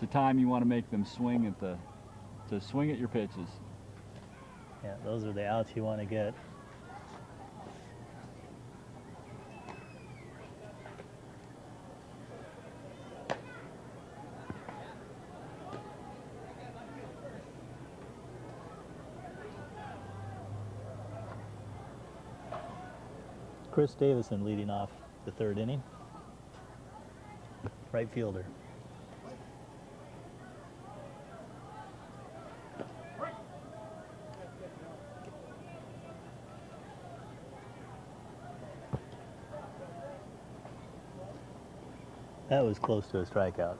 the time you want to make them swing at swing at your pitches. Yeah, those are the outs you want to get. Chris Davison leading off the third inning. Right fielder. That was close to a strikeout.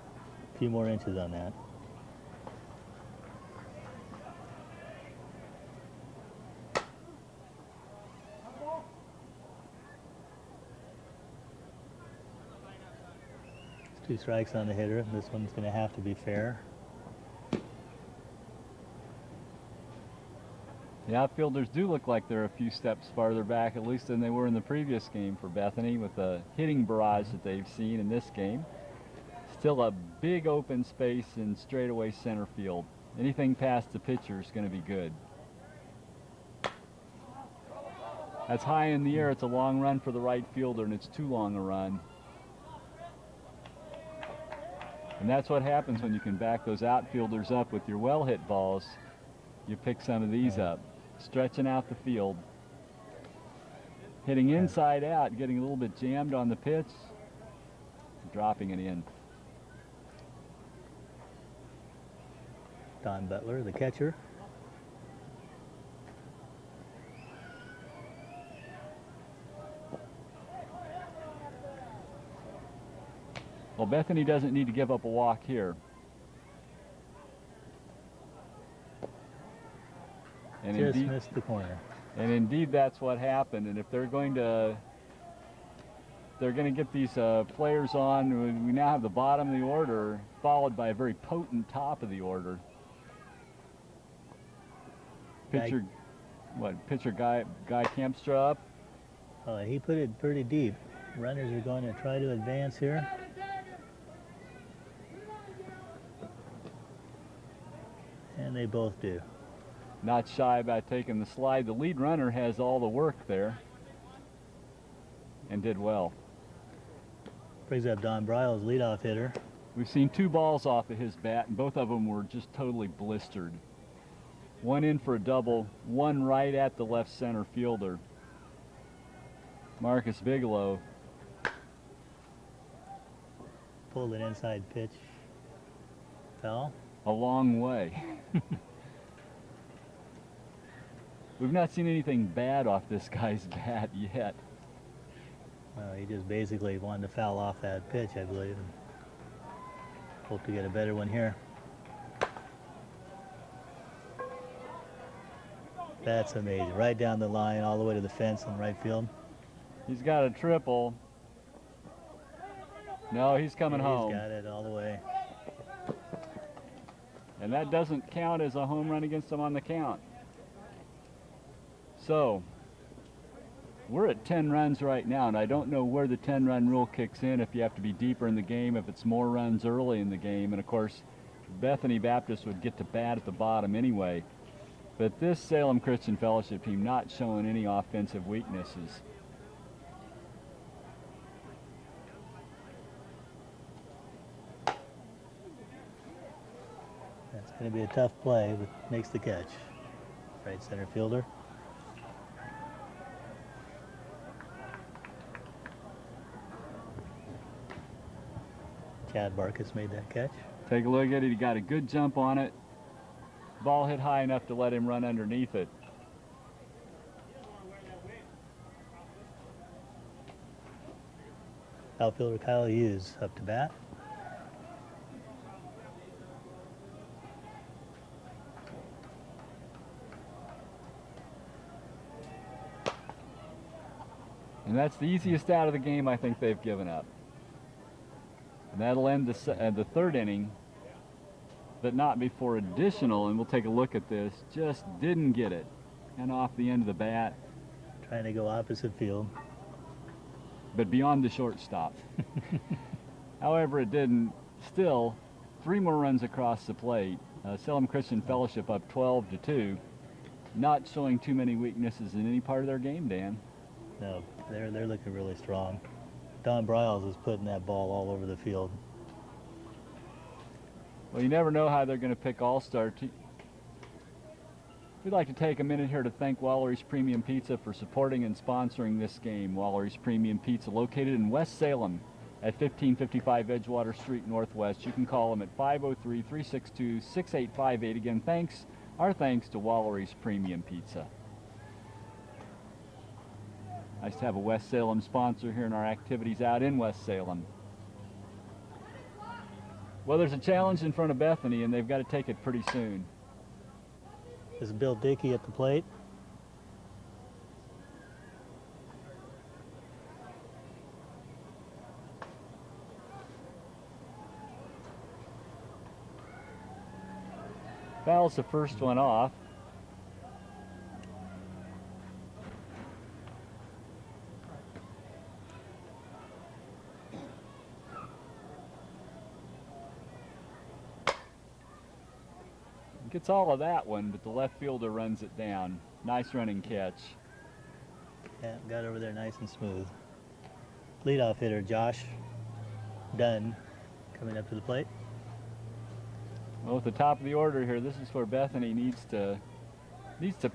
A few more inches on that. Two strikes on the hitter. This one's going to have to be fair. The outfielders do look like they're a few steps farther back, at least than they were in the previous game for Bethany, with the hitting barrage that they've seen in this game. Still a big open space in straightaway center field. Anything past the pitcher is going to be good. That's high in the air. It's a long run for the right fielder, and it's too long a run. And that's what happens when you can back those outfielders up with your well-hit balls. You pick some of these up. Stretching out the field. Hitting inside out, getting a little bit jammed on the pitch. Dropping it in. Don Butler, the catcher. Well, Bethany doesn't need to give up a walk here. And just indeed, missed the corner. And indeed, that's what happened. And if they're going to get these players on, we now have the bottom of the order, followed by a very potent top of the order. Pitcher, Pitcher Guy Kempstra up. He put it pretty deep. Runners are going to try to advance here. And they both do. Not shy about taking the slide. The lead runner has all the work there and did well. Brings up Don Bryles, leadoff hitter. We've seen two balls off of his bat, and both of them were just totally blistered. One in for a double, one right at the left center fielder. Marcus Bigelow. Pulled an inside pitch. Foul. A long way. We've not seen anything bad off this guy's bat yet. He just basically wanted to foul off that pitch, I believe. And hope to get a better one here. That's amazing. Right down the line, all the way to the fence in right field. He's got a triple. No, he's coming home. He's got it all the way. And that doesn't count as a home run against him on the count. So, we're at 10 runs right now, and I don't know where the 10-run rule kicks in, if you have to be deeper in the game, if it's more runs early in the game. And, of course, Bethany Baptist would get to bat at the bottom anyway. But this Salem Christian Fellowship team not showing any offensive weaknesses. That's going to be a tough play, but makes the catch. Right center fielder. Chad Barkus made that catch. Take a look at it. He got a good jump on it. Ball hit high enough to let him run underneath it. Outfielder Kyle Hughes up to bat. And that's the easiest out of the game I think they've given up. And that'll end the third inning, but not before additional. And we'll take a look at this. Just didn't get it. And off the end of the bat. Trying to go opposite field. But beyond the shortstop. However, it didn't. Still, 3 more runs across the plate. Salem Christian Fellowship up 12-2. Not showing too many weaknesses in any part of their game, Dan. No, they're looking really strong. Don Bryles is putting that ball all over the field. Well, you never know how they're going to pick all-star team. We'd like to take a minute here to thank Wallery's Premium Pizza for supporting and sponsoring this game. Wallery's Premium Pizza, located in West Salem at 1555 Edgewater Street Northwest. You can call them at 503-362-6858. Again, our thanks to Wallery's Premium Pizza. Nice to have a West Salem sponsor here in our activities out in West Salem. Well, there's a challenge in front of Bethany, and they've got to take it pretty soon. This is Bill Dickey at the plate. Fouls the first one off. Gets all of that one, but the left fielder runs it down. Nice running catch. Yeah, got over there nice and smooth. Leadoff hitter Josh Dunn coming up to the plate. Well, at the top of the order here, this is where Bethany needs to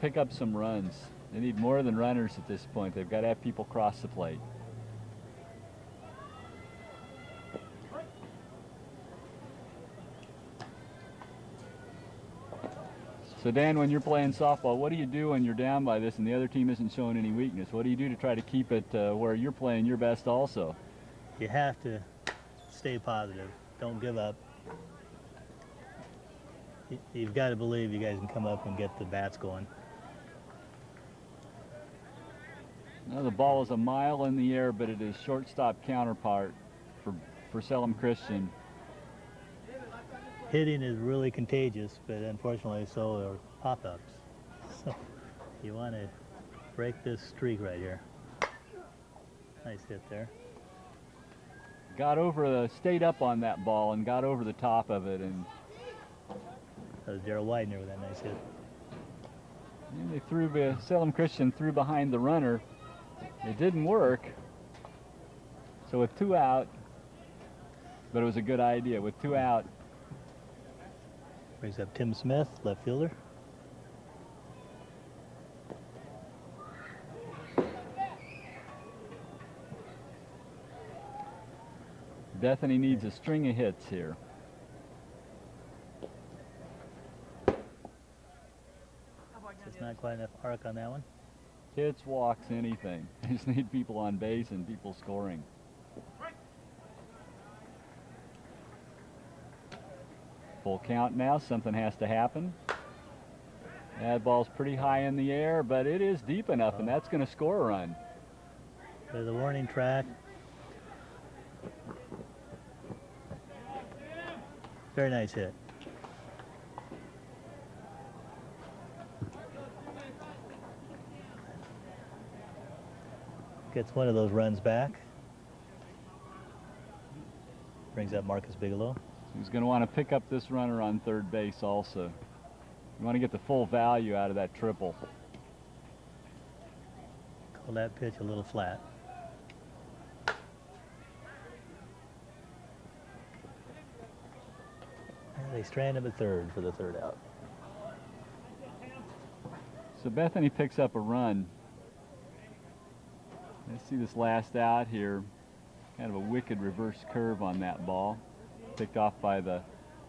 pick up some runs. They need more than runners at this point. They've got to have people cross the plate. So Dan, when you're playing softball, what do you do when you're down by this and the other team isn't showing any weakness? What do you do to try to keep it where you're playing your best also? You have to stay positive. Don't give up. You've got to believe you guys can come up and get the bats going. Now the ball is a mile in the air, but it is shortstop counterpart for Salem Christian. Hitting is really contagious, but unfortunately so are pop-ups. So you want to break this streak right here. Nice hit there. Stayed up on that ball and got over the top of it, and That was Darrell Widener with that nice hit. and Salem Christian threw behind the runner. It didn't work. So with 2 out, but it was a good idea. With 2 out, Brings up Tim Smith, left fielder. Bethany needs a string of hits here. Just not quite enough arc on that one. Hits, walks, anything. They just need people on base and people scoring. Full count now. Something has to happen. That ball's pretty high in the air, but it is deep enough, and that's going to score a run. There's a warning track. Very nice hit. Gets one of those runs back. Brings up Marcus Bigelow. He's going to want to pick up this runner on third base also. You want to get the full value out of that triple. Call that pitch a little flat. And they strand him at third for the third out. So Bethany picks up a run. Let's see this last out here. Kind of a wicked reverse curve on that ball. Picked off by the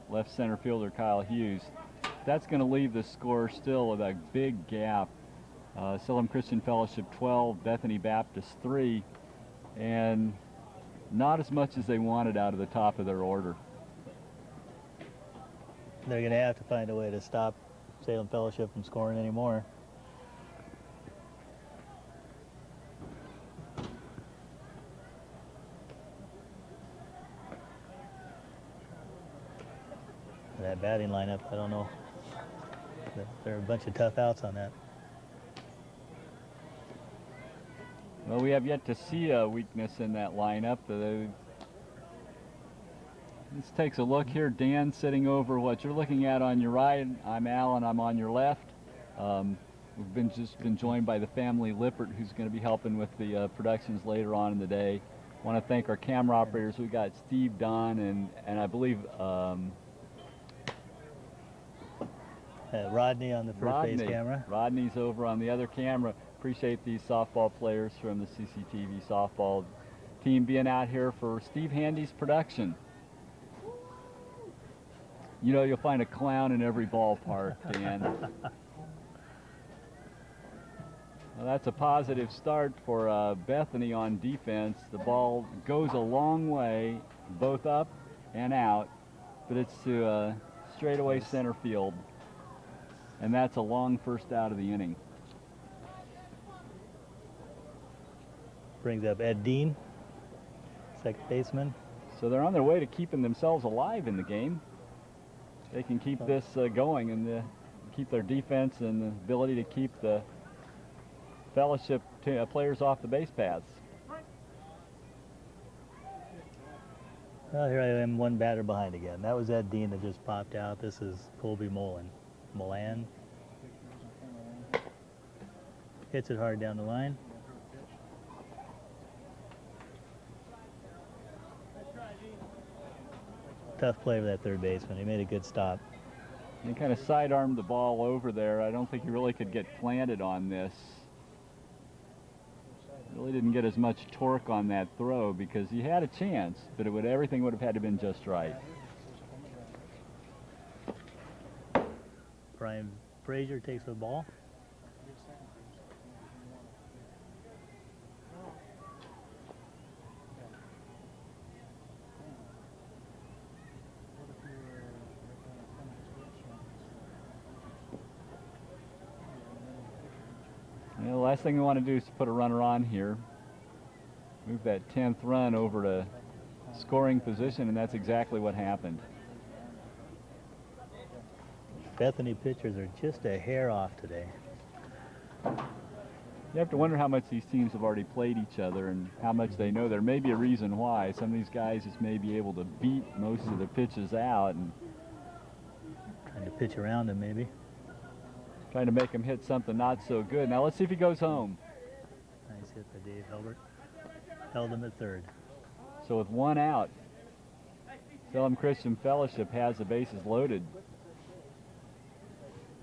left center fielder, Kyle Hughes. That's going to leave the score still with a big gap. Salem Christian Fellowship 12, Bethany Baptist 3, and not as much as they wanted out of the top of their order. They're going to have to find a way to stop Salem Fellowship from scoring anymore. That batting lineup, I don't know. There are a bunch of tough outs on that. Well, we have yet to see a weakness in that lineup. This takes a look here. Dan sitting over what you're looking at on your right. I'm Alan. I'm on your left. We've just been joined by the family Lippert, who's going to be helping with the productions later on in the day. Want to thank our camera operators. We got Steve, Don, and I believe Rodney on the first base camera. Rodney's over on the other camera. Appreciate these softball players from the CCTV softball team being out here for Steve Handy's production. You know, you'll find a clown in every ballpark, Dan. Well, that's a positive start for Bethany on defense. The ball goes a long way, both up and out, but it's to straightaway center field. And that's a long first out of the inning. Brings up Ed Dean, second baseman. So they're on their way to keeping themselves alive in the game. They can keep this going and keep their defense and the ability to keep the fellowship players off the base paths. Well, here I am, one batter behind again. That was Ed Dean that just popped out. This is Colby Milan. Hits it hard down the line. Tough play for that third baseman. He made a good stop. He kind of sidearmed the ball over there. I don't think he really could get planted on this. Really didn't get as much torque on that throw because he had a chance, but everything would have had to have been just right. Brian Frazier takes the ball. The last thing we want to do is put a runner on here. Move that 10th run over to scoring position, and that's exactly what happened. Bethany pitchers are just a hair off today. You have to wonder how much these teams have already played each other and how much they know. There may be a reason why. Some of these guys just may be able to beat most of the pitches out and trying to pitch around them maybe. Trying to make him hit something not so good. Now let's see if he goes home. Nice hit by Dave Hilbert. Held him at third. So with one out, Salem Christian Fellowship has the bases loaded.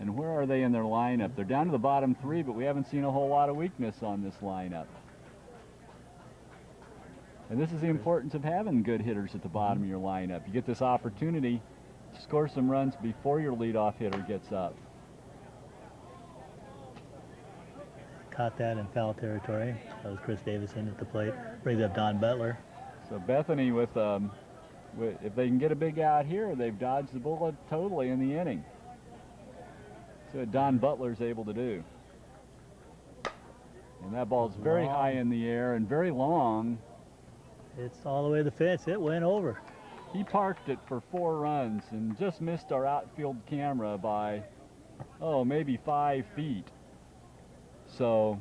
And where are they in their lineup? They're down to the bottom three, but we haven't seen a whole lot of weakness on this lineup. And this is the importance of having good hitters at the bottom of your lineup. You get this opportunity to score some runs before your leadoff hitter gets up. Caught that in foul territory. That was Chris Davison at the plate. Brings up Don Butler. So Bethany with if they can get a big out here, they've dodged the bullet totally in the inning. So Don Butler's able to do. And that ball's very high in the air and very long. It's all the way to the fence. It went over. He parked it for 4 runs and just missed our outfield camera by, maybe 5 feet. So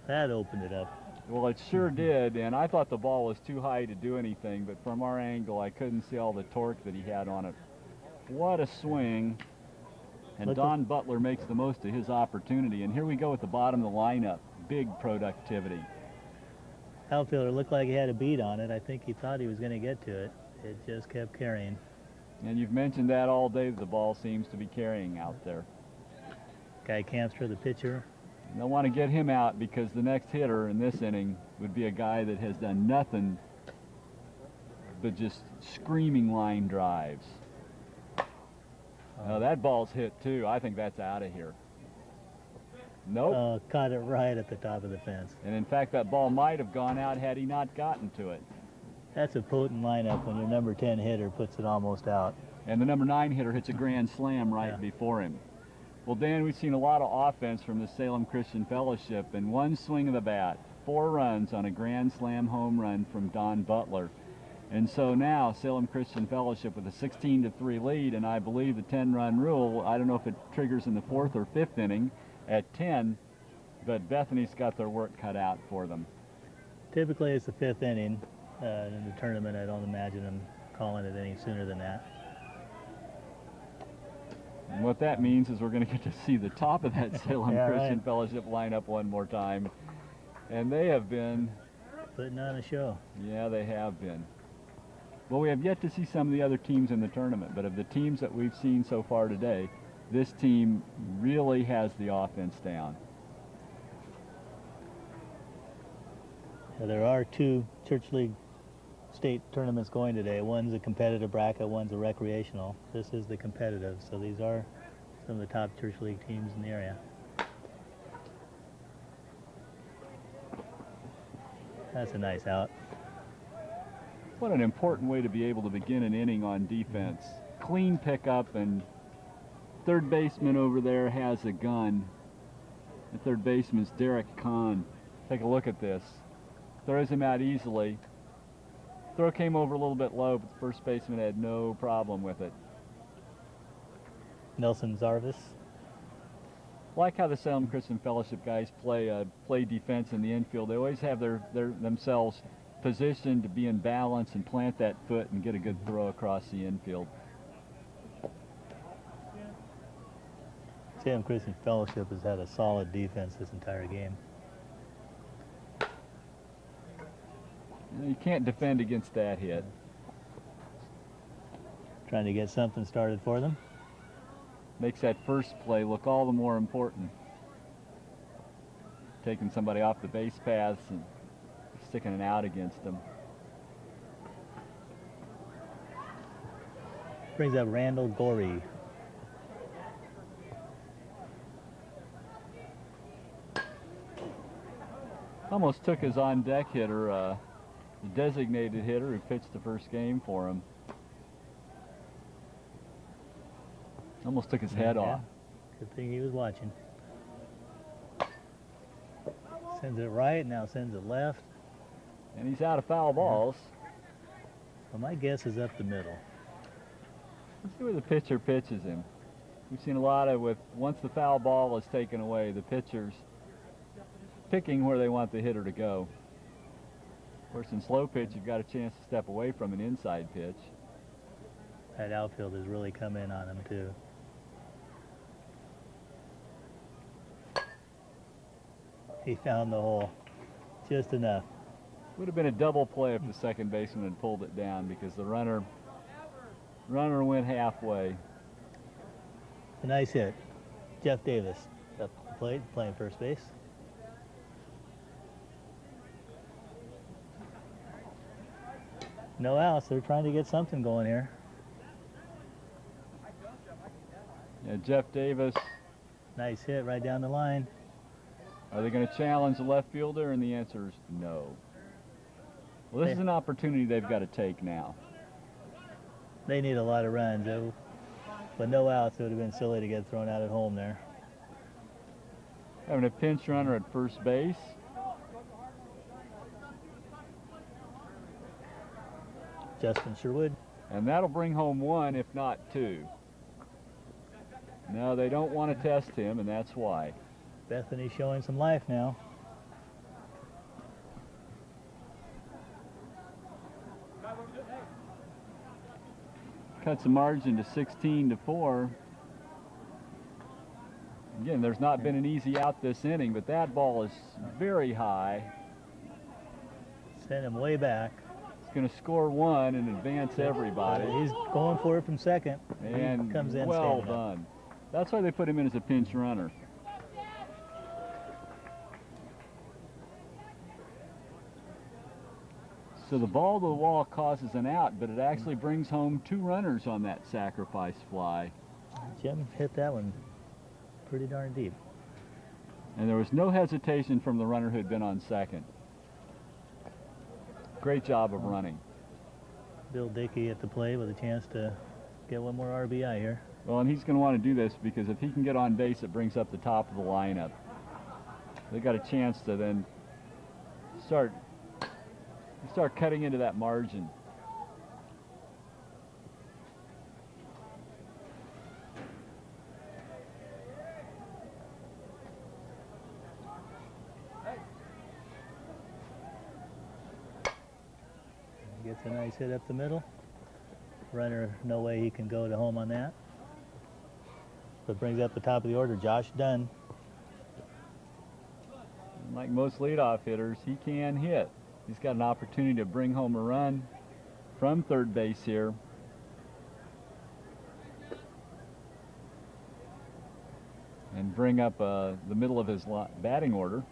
that opened it up. Well, it sure did, and I thought the ball was too high to do anything, but from our angle, I couldn't see all the torque that he had on it. What a swing. And Don Butler makes the most of his opportunity. And here we go at the bottom of the lineup. Big productivity. Outfielder looked like he had a beat on it. I think he thought he was going to get to it. It just kept carrying. And you've mentioned that all day, the ball seems to be carrying out there. Guy Campster, the pitcher. And they'll want to get him out because the next hitter in this inning would be a guy that has done nothing but just screaming line drives. Oh, that ball's hit too. I think that's out of here. Nope. Caught it right at the top of the fence. And in fact, that ball might have gone out had he not gotten to it. That's a potent lineup when your number 10 hitter puts it almost out. And the number 9 hitter hits a grand slam right before him. Well, Dan, we've seen a lot of offense from the Salem Christian Fellowship, and one swing of the bat, 4 runs on a grand slam home run from Don Butler. And so now Salem Christian Fellowship with a 16-3 lead, and I believe the 10-run rule, I don't know if it triggers in the 4th or 5th inning at 10, but Bethany's got their work cut out for them. Typically it's the 5th inning. In the tournament, I don't imagine them calling it any sooner than that. And what that means is we're going to get to see the top of that Salem Yeah, Christian right. Fellowship lineup one more time. And they have been, Putting on a show. yeah, they have been. Well, we have yet to see some of the other teams in the tournament, but of the teams that we've seen so far today, this team really has the offense down. Yeah, there are 2 Church League state tournaments going today. One's a competitive bracket, one's a recreational. This is the competitive, so these are some of the top Church League teams in the area. That's a nice out. What an important way to be able to begin an inning on defense. Clean pickup, and third baseman over there has a gun. The third baseman's Derek Kahn. Take a look at this. Throws him out easily. Throw came over a little bit low, but the first baseman had no problem with it. Nelson Zarvis. Like how the Salem Christian Fellowship guys play defense in the infield. They always have themselves positioned to be in balance and plant that foot and get a good throw across the infield. Salem Christian Fellowship has had a solid defense this entire game. You can't defend against that hit. Trying to get something started for them. Makes that first play look all the more important. Taking somebody off the base paths and sticking an out against them. Brings up Randall Gorey. Almost took his on-deck hitter, the designated hitter who pitched the first game for him. Almost took his head off. Good thing he was watching. Sends it right, now sends it left. And he's out of foul balls. Well, my guess is up the middle. Let's see where the pitcher pitches him. We've seen a lot of once the foul ball is taken away, the pitchers picking where they want the hitter to go. Of course, in slow pitch, you've got a chance to step away from an inside pitch. That outfield has really come in on him, too. He found the hole just enough. Would have been a double play if the second baseman had pulled it down, because the runner went halfway. A nice hit. Jeff Davis up the plate, playing first base. No outs. They're trying to get something going here. Yeah, Jeff Davis. Nice hit right down the line. Are they going to challenge the left fielder? And the answer is no. Well, this is an opportunity they've got to take now. They need a lot of runs. But no outs, it would have been silly to get thrown out at home there. Having a pinch runner at first base. Justin Sherwood. And that'll bring home one, if not two. No, they don't want to test him, and that's why. Bethany showing some life now. Cuts the margin to 16-4. Again, there's not been an easy out this inning, but that ball is very high. Send him way back. He's going to score one and advance everybody. He's going for it from second. And he comes in well standing up. done. That's why they put him in as a pinch runner. So the ball to the wall causes an out, but it actually brings home two runners on that sacrifice fly. Jim hit that one pretty darn deep. And there was no hesitation from the runner who had been on second. Great job of running. Bill Dickey at the plate with a chance to get one more RBI here. Well, and he's going to want to do this because if he can get on base, it brings up the top of the lineup. They got a chance to then start cutting into that margin. Gets a nice hit up the middle. Runner, no way he can go to home on that. But brings up the top of the order, Josh Dunn. Like most leadoff hitters, he can hit. He's got an opportunity to bring home a run from third base here. And bring up the middle of his batting order.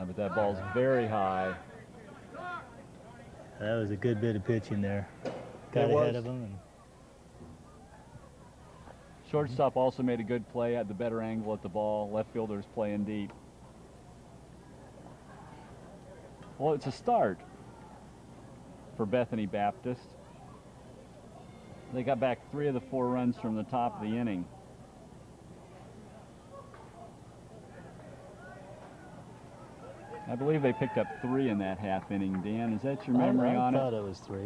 But that ball's very high. That was a good bit of pitching there. Got ahead of him. And shortstop also made a good play, had the better angle at the ball. Left fielder's playing deep. Well, it's a start for Bethany Baptist. They got back 3 of the 4 runs from the top of the inning. I believe they picked up 3 in that half inning. Dan, is that your memory on it? I thought it was 3.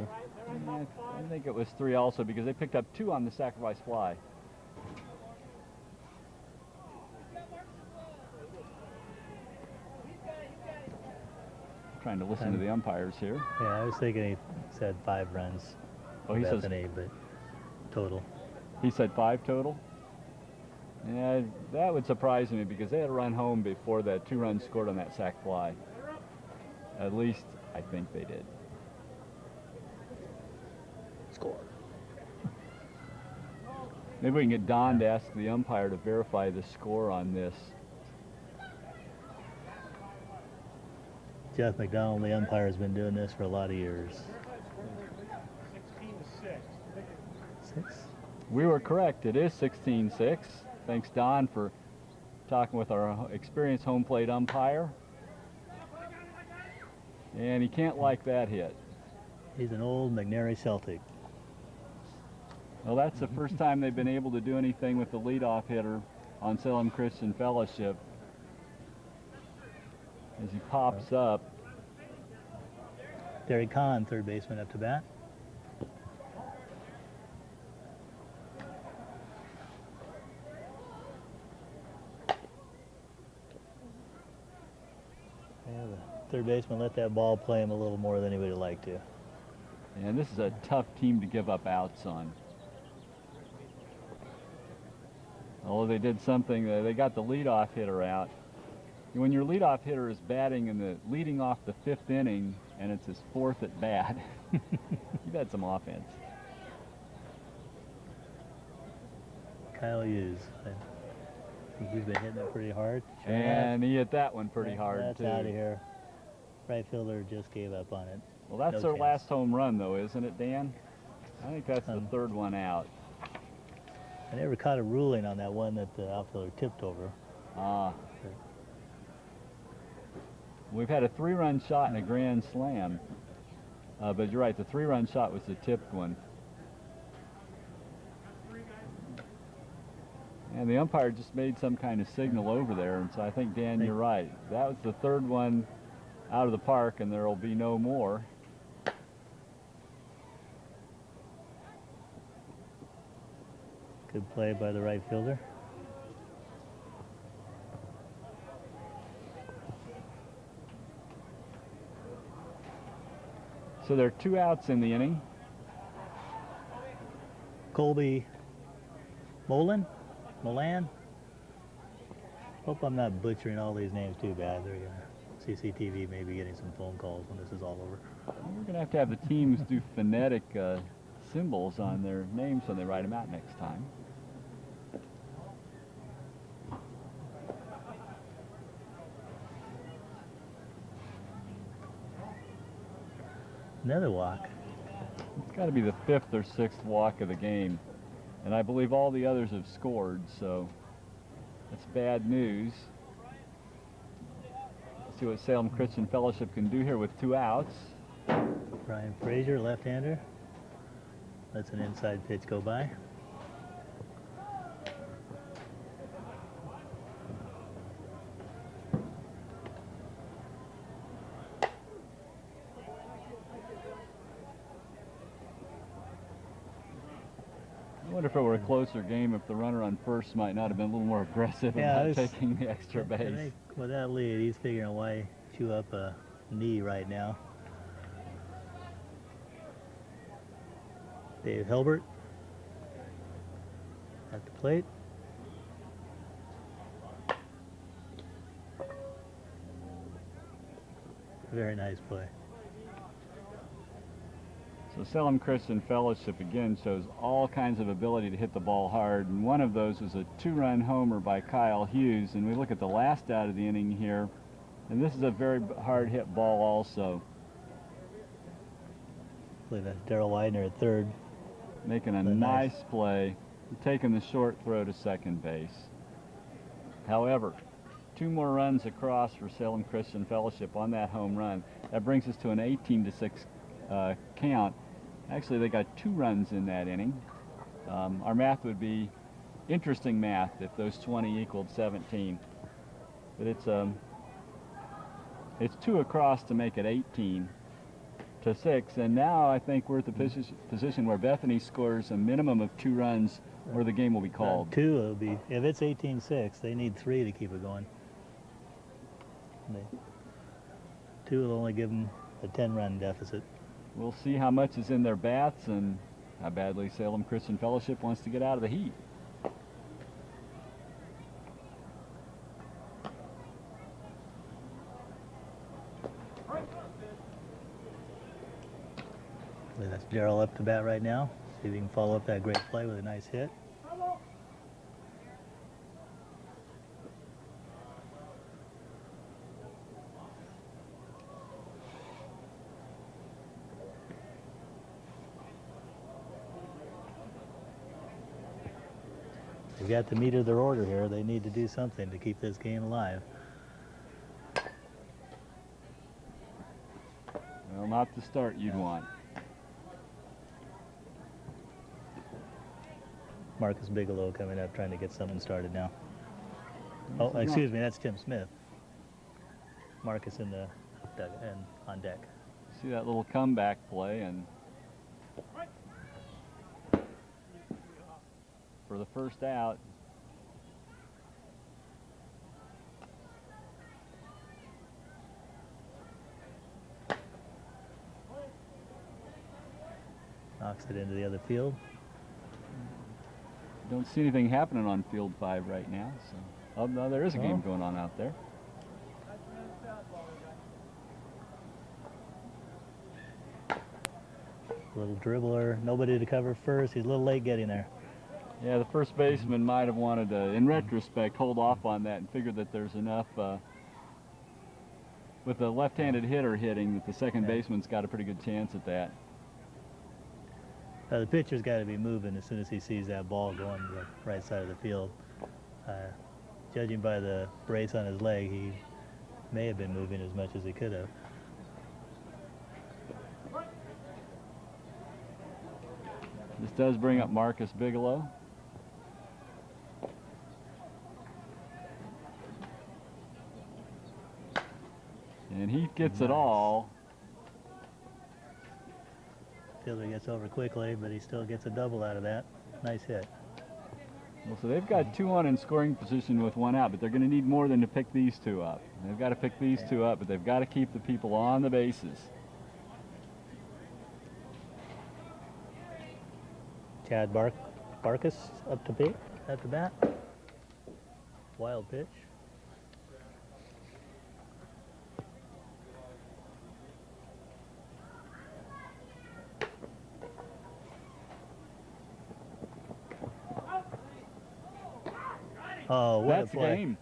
I think it was 3 also, because they picked up 2 on the sacrifice fly. Trying to listen to the umpires here. Yeah, I was thinking he said 5 runs. Oh, he says Bethany, but total. He said 5 total? Yeah, that would surprise me, because they had a run home before that 2 runs scored on that sac fly. At least I think they did. Score. Maybe we can get Don to ask the umpire to verify the score on this. Jeff McDonald, the umpire, has been doing this for a lot of years. 6? We were correct. It is 16-6. Thanks, Don, for talking with our experienced home plate umpire. And he can't like that hit. He's an old McNary Celtic. Well, that's the first time they've been able to do anything with the leadoff hitter on Salem Christian Fellowship. As he pops up. Derek Kahn, third baseman, up to bat. Yeah, the third baseman let that ball play him a little more than he would have liked to. And this is a tough team to give up outs on. Although they did something, they got the leadoff hitter out. When your leadoff hitter is batting in the leading off the 5th inning and it's his 4th at bat, you've had some offense. Kyle Hughes. I think he's been hitting it pretty hard. And he hit that one pretty hard, that's too. That's out of here. Right fielder just gave up on it. Well, that's their last home run, though, isn't it, Dan? I think that's the 3rd one out. I never caught a ruling on that one that the outfielder tipped over. We've had a 3-run shot and a grand slam. But you're right, the 3-run shot was the tipped one. And the umpire just made some kind of signal over there, and so I think, Dan, you're right. That was the 3rd one out of the park, and there will be no more. Good play by the right fielder. So there are 2 outs in the inning. Colby Molan? Hope I'm not butchering all these names too bad. They're gonna CCTV may be getting some phone calls when this is all over. We're going to have the teams do phonetic symbols on their names when they write them out next time. Another walk. It's got to be the 5th or 6th walk of the game. And I believe all the others have scored, so that's bad news. Let's see what Salem Christian Fellowship can do here with 2 outs. Brian Frazier, left-hander. Lets an inside pitch go by. wonder if it were a closer game, if the runner on first might not have been a little more aggressive about taking the extra base. With that lead, he's figuring why chew up a knee right now. Dave Hilbert at the plate. Very nice play. So Salem Christian Fellowship again shows all kinds of ability to hit the ball hard, and one of those was a 2-run homer by Kyle Hughes. And we look at the last out of the inning here, and this is a very hard hit ball also. I believe that's Darrell Widener at third. Making a nice play, taking the short throw to second base. However, 2 more runs across for Salem Christian Fellowship on that home run. That brings us to an 18-6 count. Actually, they got 2 runs in that inning. Our math would be interesting math if those 20 equaled 17. But it's 2 across to make it 18-6. And now I think we're at the position where Bethany scores a minimum of 2 runs, or the game will be called. 2 will be. If it's 18-6, they need 3 to keep it going. 2 will only give them a 10-run deficit. We'll see how much is in their bats and how badly Salem Christian Fellowship wants to get out of the heat. That's Darrell up to bat right now. See if he can follow up that great play with a nice hit. They've got to meet their order here. They need to do something to keep this game alive. Well, not the start you'd want. Marcus Bigelow coming up, trying to get something started now. Oh, excuse me, that's Tim Smith. Marcus in the on deck. See that little comeback play, and for the first out. Knocks it into the other field. Don't see anything happening on field 5 right now. So, oh no, there is a game going on out there. Little dribbler, nobody to cover first. He's a little late getting there. Yeah, the first baseman might have wanted to, in retrospect, hold off on that and figured that there's enough with the left-handed hitter hitting that the second baseman's got a pretty good chance at that. The pitcher's got to be moving as soon as he sees that ball going to the right side of the field. Judging by the brace on his leg, he may have been moving as much as he could have. This does bring up Marcus Bigelow. And he gets it all. Fielder gets over quickly, but he still gets a double out of that. Nice hit. Well, so they've got 2 on in scoring position with 1 out, but they're going to need more than to pick these 2 up. They've got to pick these 2 up, but they've got to keep the people on the bases. Chad Barkus up to beat at the bat. Wild pitch. Oh, what That's a play. game.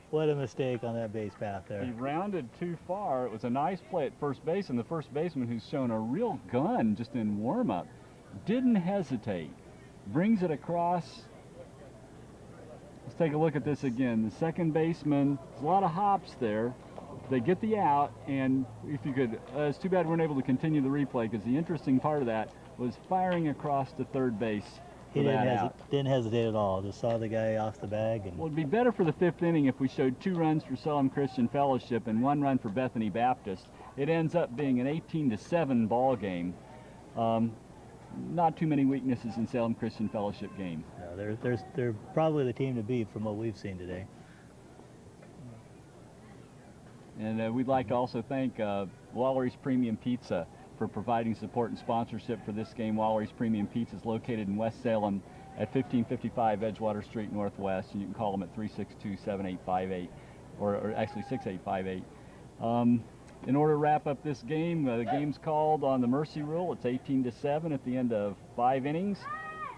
What a mistake on that base path there. He rounded too far. It was a nice play at first base, and the first baseman, who's shown a real gun just in warm-up, didn't hesitate. Brings it across. Let's take a look at this again. The second baseman, there's a lot of hops there. They get the out, and if you could, it's too bad we weren't able to continue the replay, because the interesting part of that was firing across to third base. He didn't hesitate at all. Just saw the guy off the bag. And well, it'd be better for the 5th inning if we showed 2 runs for Salem Christian Fellowship and 1 run for Bethany Baptist. It ends up being an 18-7 ball game. not too many weaknesses in Salem Christian Fellowship game. No, they're probably the team to beat from what we've seen today. And we'd like to also thank Wallery's Premium Pizza for providing support and sponsorship for this game. Wallery's Premium Pizza is located in West Salem at 1555 Edgewater Street Northwest, and you can call them at 362-7858, or actually 6858. In order to wrap up this game, the game's called on the mercy rule. It's 18-7 at the end of 5 innings.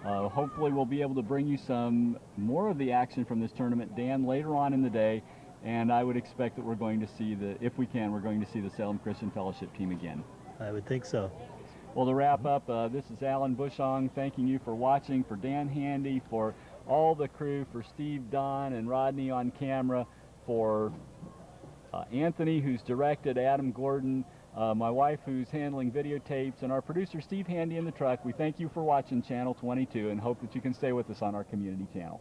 Hopefully we'll be able to bring you some more of the action from this tournament, Dan, later on in the day. And I would expect that we're going to see if we can, we're going to see the Salem Christian Fellowship team again. I would think so. Well, to wrap up, this is Alan Bushong thanking you for watching, for Dan Handy, for all the crew, for Steve Don and Rodney on camera, for Anthony, who's directed, Adam Gordon, my wife, who's handling videotapes, and our producer, Steve Handy, in the truck. We thank you for watching Channel 22 and hope that you can stay with us on our community channel.